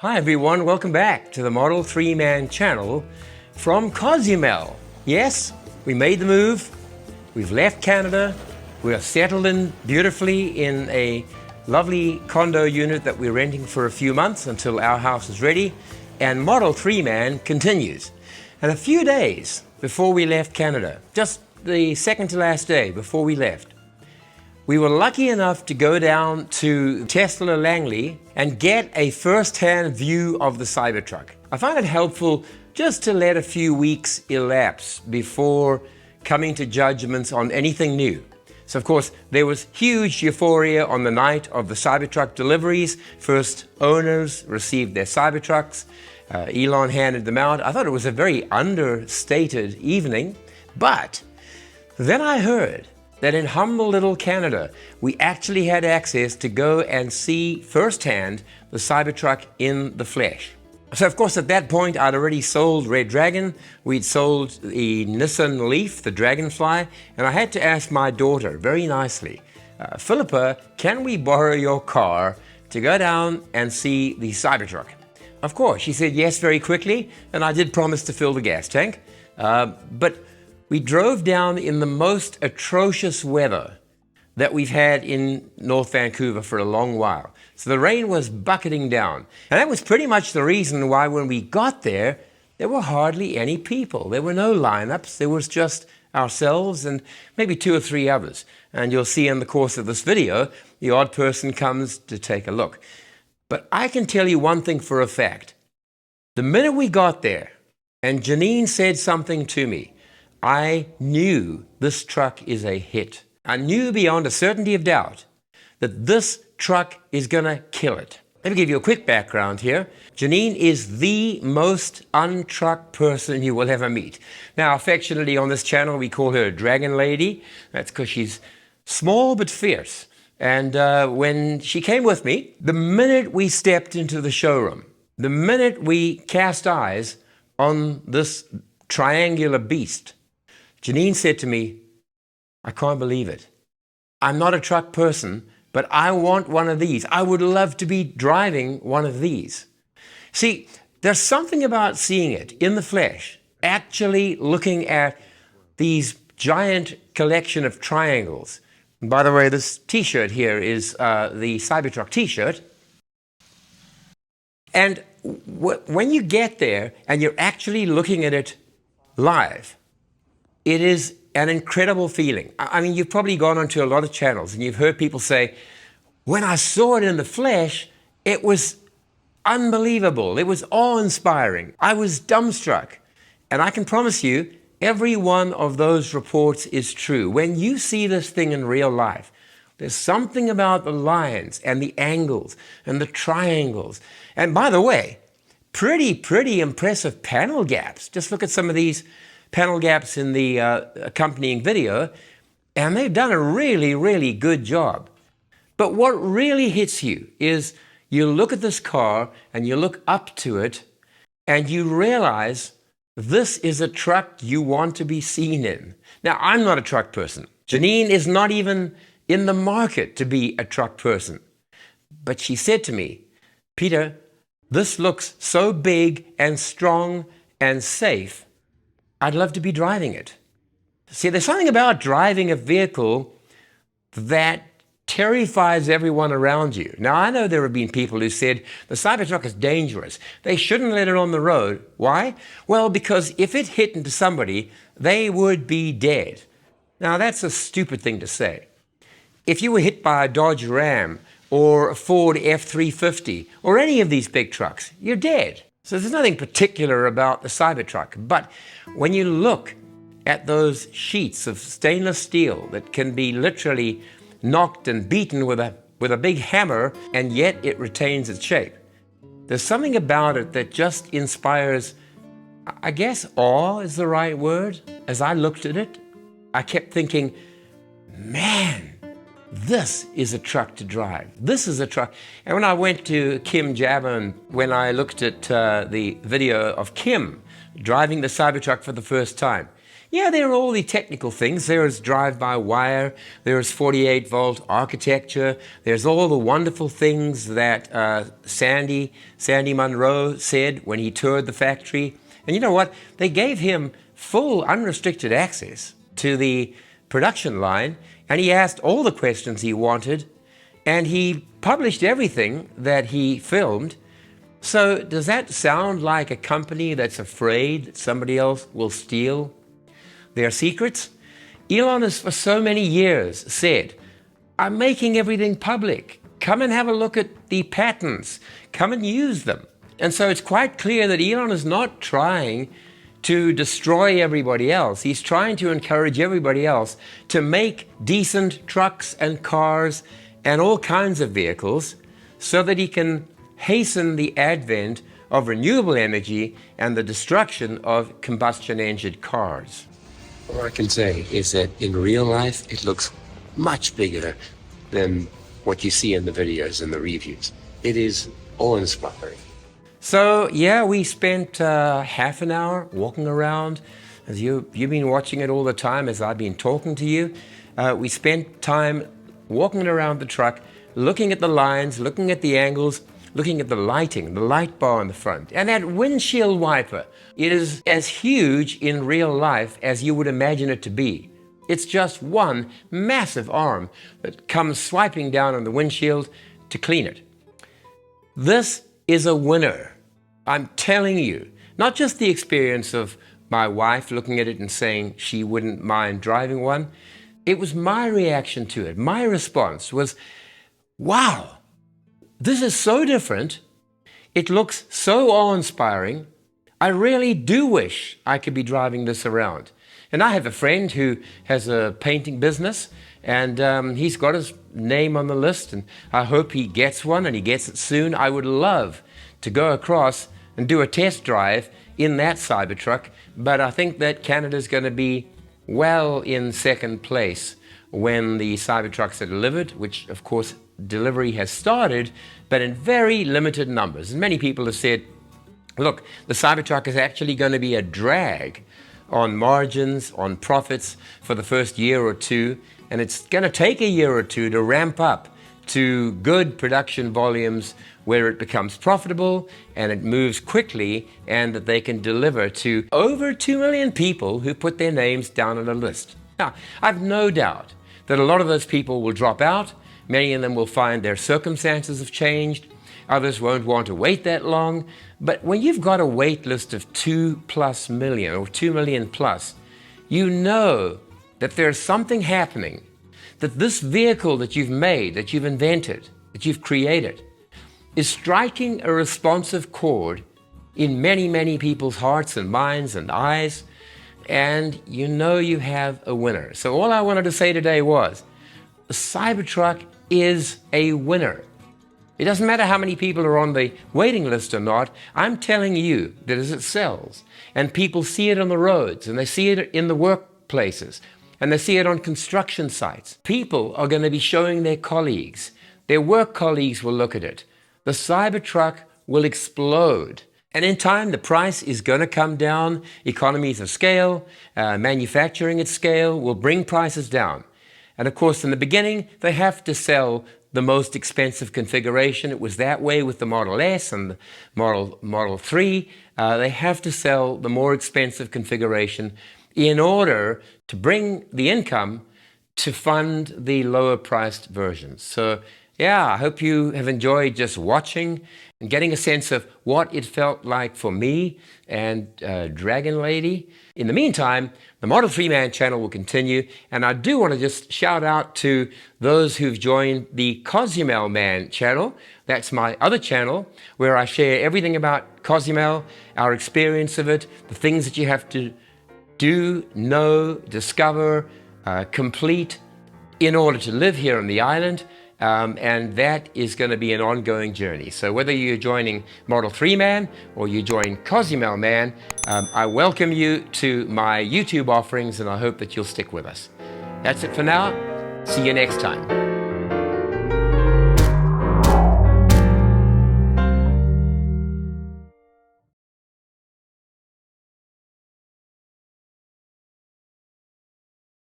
Hi everyone, welcome back to the Model 3 Man channel from Cozumel. Yes, we made the move, we've left Canada, we are settled in beautifully in a lovely condo unit that we're renting for a few months until our house is ready, and Model 3 Man continues. And a few days before we left Canada, just the second to last day before we left, we were lucky enough to go down to Tesla Langley and get a first-hand view of the Cybertruck. I find it helpful just to let a few weeks elapse before coming to judgments on anything new. So of course, there was huge euphoria on the night of the Cybertruck deliveries. First owners received their Cybertrucks. Elon handed them out. I thought it was a very understated evening, but then I heard that in humble little Canada, we actually had access to go and see firsthand the Cybertruck in the flesh. So of course at that point I'd already sold Red Dragon, we'd sold the Nissan Leaf, the Dragonfly, and I had to ask my daughter very nicely, Philippa, can we borrow your car to go down and see the Cybertruck? Of course, she said yes very quickly, and I did promise to fill the gas tank, but we drove down in the most atrocious weather that we've had in North Vancouver for a long while. So the rain was bucketing down. And that was pretty much the reason why when we got there, there were hardly any people. There were no lineups. There was just ourselves and maybe 2 or 3 others. And you'll see in the course of this video, the odd person comes to take a look. But I can tell you one thing for a fact. The minute we got there and Janine said something to me, I knew this truck is a hit. I knew beyond a certainty of doubt that this truck is gonna kill it. Let me give you a quick background here. Janine is the most untruck person you will ever meet. Now, affectionately on this channel, we call her a Dragon Lady. That's because she's small but fierce. And when she came with me, the minute we stepped into the showroom, the minute we cast eyes on this triangular beast, Janine said to me, I can't believe it. I'm not a truck person, but I want one of these. I would love to be driving one of these. See, there's something about seeing it in the flesh, actually looking at these giant collection of triangles. And by the way, this t-shirt here is the Cybertruck t-shirt. And when you get there and you're actually looking at it live, it is an incredible feeling. I mean, you've probably gone onto a lot of channels and you've heard people say, when I saw it in the flesh, it was unbelievable. It was awe-inspiring. I was dumbstruck. And I can promise you, every one of those reports is true. When you see this thing in real life, there's something about the lines and the angles and the triangles. And by the way, pretty impressive panel gaps. Just look at some of these panel gaps in the accompanying video, and they've done a really good job. But what really hits you is you look at this car and you look up to it and you realize this is a truck you want to be seen in. Now, I'm not a truck person. Janine is not even in the market to be a truck person. But she said to me, Peter, this looks so big and strong and safe, I'd love to be driving it. See, there's something about driving a vehicle that terrifies everyone around you. Now, I know there have been people who said the Cybertruck is dangerous. They shouldn't let it on the road. Why? Well, because if it hit into somebody, they would be dead. Now, that's a stupid thing to say. If you were hit by a Dodge Ram or a Ford F-350 or any of these big trucks, you're dead. So there's nothing particular about the Cybertruck. But when you look at those sheets of stainless steel that can be literally knocked and beaten with a big hammer, and yet it retains its shape, there's something about it that just inspires, I guess awe is the right word. As I looked at it, I kept thinking, man, this is a truck to drive. This is a truck. And when I went to Kim Javon, when I looked at the video of Kim driving the Cybertruck for the first time, Yeah, there are all the technical things. There is drive-by-wire, there is 48-volt architecture, there's all the wonderful things that Sandy Munro said when he toured the factory. And you know what? They gave him full unrestricted access to the production line, and he asked all the questions he wanted, and he published everything that he filmed. So does that sound like a company that's afraid that somebody else will steal their secrets? Elon has for so many years said, I'm making everything public. Come and have a look at the patents. Come and use them. And so it's quite clear that Elon is not trying to destroy everybody else. He's trying to encourage everybody else to make decent trucks and cars and all kinds of vehicles so that he can hasten the advent of renewable energy and the destruction of combustion engine cars. All I can say is that in real life, it looks much bigger than what you see in the videos and the reviews. It is awe-inspiring. So yeah, we spent half an hour walking around. As you've been watching it all the time as I've been talking to you. We spent time walking around the truck, looking at the lines, looking at the angles, looking at the lighting, the light bar in the front, and that windshield wiper. It is as huge in real life as you would imagine it to be. It's just one massive arm that comes swiping down on the windshield to clean it. This is a winner. I'm telling you, not just the experience of my wife looking at it and saying she wouldn't mind driving one. It was my reaction to it. My response was, wow, this is so different. It looks so awe-inspiring. I really do wish I could be driving this around. And I have a friend who has a painting business, and he's got his name on the list, and I hope he gets one, and he gets it soon. I would love to go across and do a test drive in that Cybertruck, but I think that Canada's going to be well in second place when the Cybertrucks are delivered, which of course delivery has started, but in very limited numbers. And many people have said, look, the Cybertruck is actually going to be a drag on margins, on profits for the first year or two, and it's going to take a year or two to ramp up to good production volumes where it becomes profitable and it moves quickly, and that they can deliver to over 2 million people who put their names down on a list. Now, I've no doubt that a lot of those people will drop out. Many of them will find their circumstances have changed. Others won't want to wait that long. But when you've got a wait list of 2+ million or 2 million plus, you know that there's something happening, that this vehicle that you've made, that you've invented, that you've created, is striking a responsive chord in many, many people's hearts and minds and eyes, and you know you have a winner. So all I wanted to say today was, the Cybertruck is a winner. It doesn't matter how many people are on the waiting list or not. I'm telling you that as it sells, and people see it on the roads, and they see it in the workplaces, and they see it on construction sites, people are going to be showing their colleagues. Their work colleagues will look at it. The Cybertruck will explode. And in time, the price is going to come down. Economies of scale, manufacturing at scale will bring prices down. And of course, in the beginning, they have to sell the most expensive configuration. It was that way with the Model S and the Model 3. They have to sell the more expensive configuration in order to bring the income to fund the lower priced versions. So yeah, I hope you have enjoyed just watching and getting a sense of what it felt like for me and Dragon Lady. In the meantime, the Model 3 Man channel will continue, and I do want to just shout out to those who've joined the Cozumel Man channel. That's my other channel where I share everything about Cozumel, our experience of it, the things that you have to do, know, discover, complete in order to live here on the island. And that is going to be an ongoing journey. So whether you're joining Model 3 Man or you join Cozumel Man, I welcome you to my YouTube offerings, and I hope that you'll stick with us. That's it for now. See you next time.